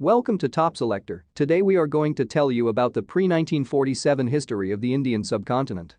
Welcome to Top Selector. Today we are going to tell you about the pre-1947 history of the Indian subcontinent.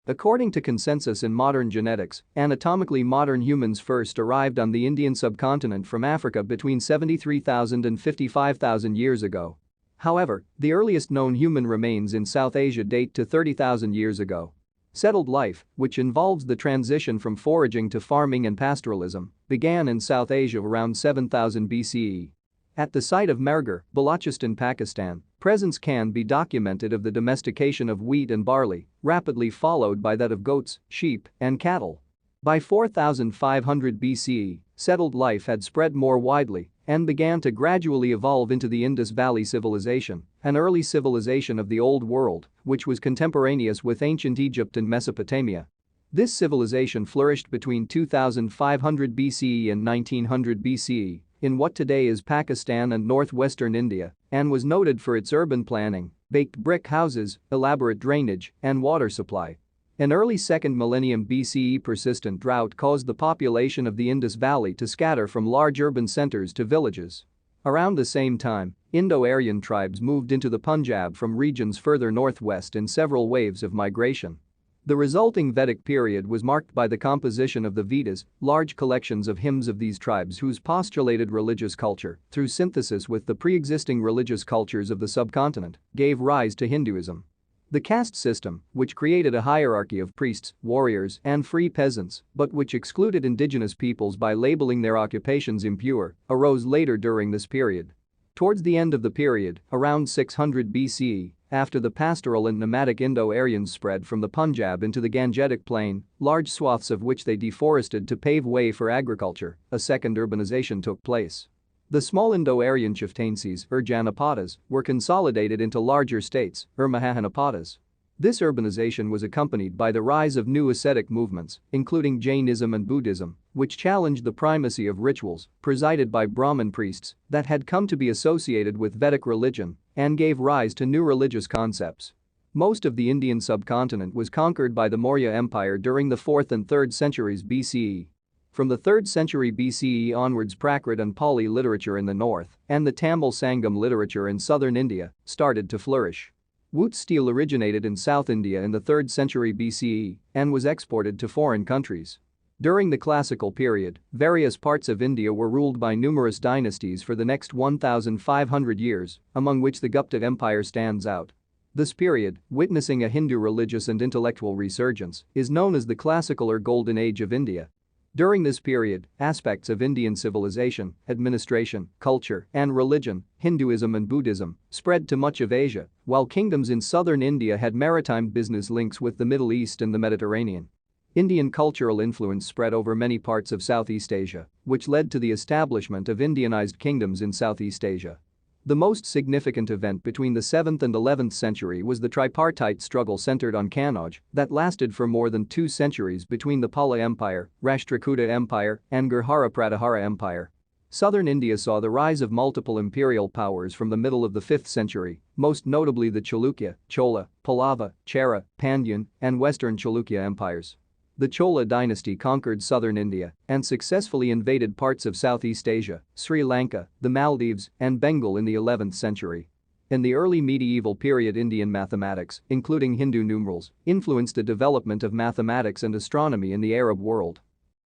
According to consensus in modern genetics, anatomically modern humans first arrived on the Indian subcontinent from Africa between 73,000 and 55,000 years ago. However, the earliest known human remains in South Asia date to 30,000 years ago. Settled life, which involves the transition from foraging to farming and pastoralism, began in South Asia around 7000 BCE. At the site of Mehrgarh, Balochistan, Pakistan, presence can be documented of the domestication of wheat and barley, rapidly followed by that of goats, sheep, and cattle. By 4500 BCE, settled life had spread more widely and began to gradually evolve into the Indus Valley Civilization, an early civilization of the Old World, which was contemporaneous with ancient Egypt and Mesopotamia. This civilization flourished between 2500 BCE and 1900 BCE in what today is Pakistan and northwestern India, and was noted for its urban planning, baked brick houses, elaborate drainage, and water supply. An early 2nd millennium BCE persistent drought caused the population of the Indus Valley to scatter from large urban centers to villages. Around the same time, Indo-Aryan tribes moved into the Punjab from regions further northwest in several waves of migration. The resulting Vedic period was marked by the composition of the Vedas, large collections of hymns of these tribes whose postulated religious culture, through synthesis with the pre-existing religious cultures of the subcontinent, gave rise to Hinduism. The caste system, which created a hierarchy of priests, warriors, and free peasants, but which excluded indigenous peoples by labeling their occupations impure, arose later during this period. Towards the end of the period, around 600 BCE, after the pastoral and nomadic Indo-Aryans spread from the Punjab into the Gangetic Plain, large swaths of which they deforested to pave way for agriculture, a second urbanization took place. The small Indo-Aryan chieftaincies, or Janapadas, were consolidated into larger states, or Mahajanapadas. This urbanization was accompanied by the rise of new ascetic movements, including Jainism and Buddhism, which challenged the primacy of rituals, presided by Brahmin priests, that had come to be associated with Vedic religion and gave rise to new religious concepts. Most of the Indian subcontinent was conquered by the Maurya Empire during the 4th and 3rd centuries BCE. From the 3rd century BCE onwards, Prakrit and Pali literature in the north and the Tamil Sangam literature in southern India started to flourish. Woot steel originated in South India in the 3rd century BCE and was exported to foreign countries. During the classical period, various parts of India were ruled by numerous dynasties for the next 1,500 years, among which the Gupta Empire stands out. This period, witnessing a Hindu religious and intellectual resurgence, is known as the Classical or Golden Age of India. During this period, aspects of Indian civilization, administration, culture, and religion, Hinduism and Buddhism, spread to much of Asia, while kingdoms in southern India had maritime business links with the Middle East and the Mediterranean. Indian cultural influence spread over many parts of Southeast Asia, which led to the establishment of Indianized kingdoms in Southeast Asia. The most significant event between the 7th and 11th century was the tripartite struggle centered on Kannauj that lasted for more than 2 centuries between the Pala Empire, Rashtrakuta Empire, and Gurjara Pratihara Empire. Southern India saw the rise of multiple imperial powers from the middle of the 5th century, most notably the Chalukya, Chola, Pallava, Chera, Pandyan, and Western Chalukya empires. The Chola dynasty conquered southern India and successfully invaded parts of Southeast Asia, Sri Lanka, the Maldives, and Bengal in the 11th century. In the early medieval period, Indian mathematics, including Hindu numerals, influenced the development of mathematics and astronomy in the Arab world.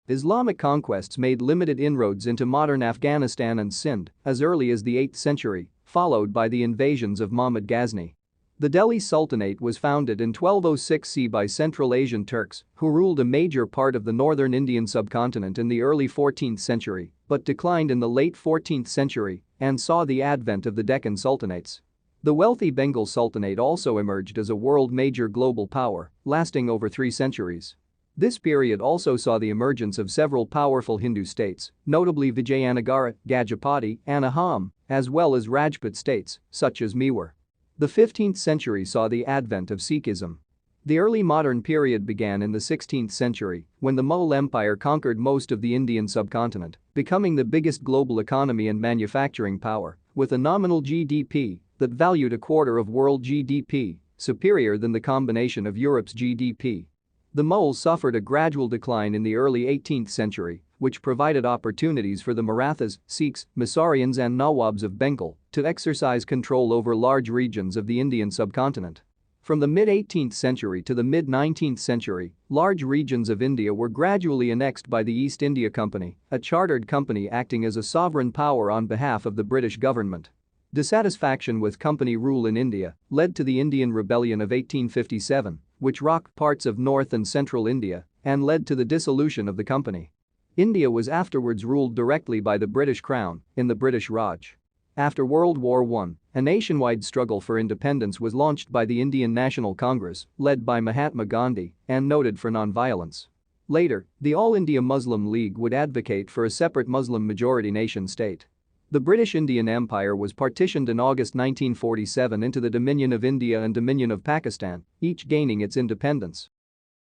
Islamic conquests made limited inroads into modern Afghanistan and Sindh as early as the 8th century, followed by the invasions of Muhammad Ghazni. The Delhi Sultanate was founded in 1206 CE by Central Asian Turks, who ruled a major part of the northern Indian subcontinent in the early 14th century, but declined in the late 14th century and saw the advent of the Deccan Sultanates. The wealthy Bengal Sultanate also emerged as a world major global power, lasting over 3 centuries. This period also saw the emergence of several powerful Hindu states, notably Vijayanagara, Gajapati, and Ahom, as well as Rajput states, such as Mewar. The 15th century saw the advent of Sikhism. The early modern period began in the 16th century when the Mughal Empire conquered most of the Indian subcontinent, becoming the biggest global economy and manufacturing power, with a nominal GDP that valued a quarter of world GDP, superior than the combination of Europe's GDP. The Mughals suffered a gradual decline in the early 18th century, which provided opportunities for the Marathas, Sikhs, Masaurians and Nawabs of Bengal to exercise control over large regions of the Indian subcontinent. From the mid-18th century to the mid-19th century, large regions of India were gradually annexed by the East India Company, a chartered company acting as a sovereign power on behalf of the British government. Dissatisfaction with company rule in India led to the Indian Rebellion of 1857, which rocked parts of north and central India and led to the dissolution of the company. India was afterwards ruled directly by the British Crown in the British Raj. After World War I, a nationwide struggle for independence was launched by the Indian National Congress, led by Mahatma Gandhi and noted for non-violence. Later, the All India Muslim League would advocate for a separate Muslim-majority nation-state. The British Indian Empire was partitioned in August 1947 into the Dominion of India and Dominion of Pakistan, each gaining its independence.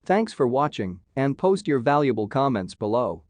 Thanks for watching and post your valuable comments below.